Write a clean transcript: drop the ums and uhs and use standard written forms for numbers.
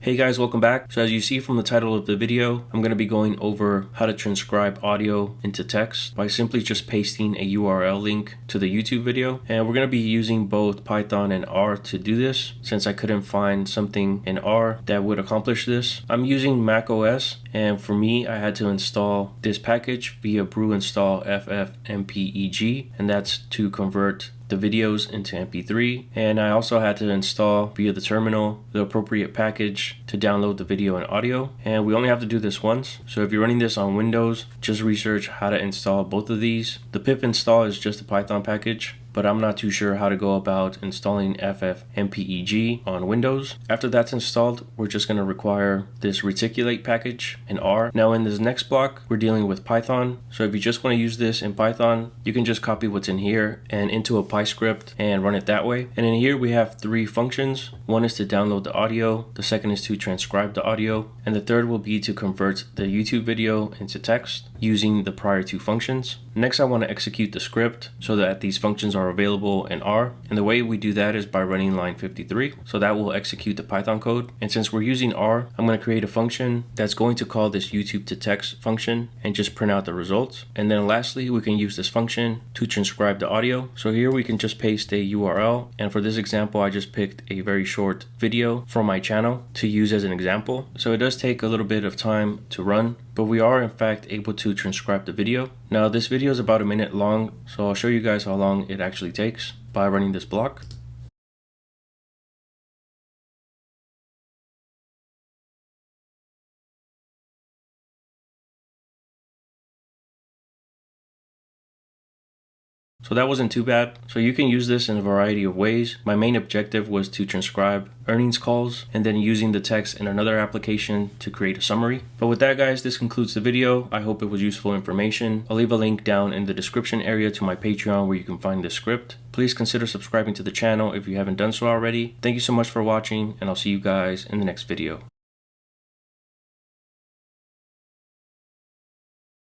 Hey guys, welcome back. So as you see from the title of the video, I'm going to be going over how to transcribe audio into text by simply just pasting a URL link to the YouTube video. And we're going to be using both Python and R to do this since I couldn't find something in R that would accomplish this. I'm using Mac OS, and for me, I had to install this package via brew install ffmpeg, and that's to convert the videos into MP3, and I also had to install via the terminal the appropriate package to download the video and audio, and we only have to do this once. So if you're running this on Windows, just research how to install both of these. The pip install is just a Python package, but I'm not too sure how to go about installing ffmpeg on Windows. After that's installed, we're just going to require this reticulate package in R. Now in this next block, we're dealing with Python. So if you just want to use this in Python, you can just copy what's in here and into a PyScript and run it that way. And in here we have three functions. One is to download the audio, the second is to transcribe the audio, and the third will be to convert the YouTube video into text using the prior two functions. Next, I want to execute the script so that these functions are available in R, and the way we do that is by running line 53. So that will execute the Python code, and since we're using R, I'm going to create a function that's going to call this YouTube to text function and just print out the results. And then lastly, we can use this function to transcribe the audio. So here we can just paste a URL, and for this example I just picked a very short video from my channel to use as an example. So it does take a little bit of time to run, but we are in fact able to transcribe the video. Now this video is about a minute long, so I'll show you guys how long it actually takes by running this block. So that wasn't too bad. So you can use this in a variety of ways. My main objective was to transcribe earnings calls and then using the text in another application to create a summary. But with that guys, this concludes the video. I hope it was useful information. I'll leave a link down in the description area to my Patreon where you can find this script. Please consider subscribing to the channel if you haven't done so already. Thank you so much for watching, and I'll see you guys in the next video.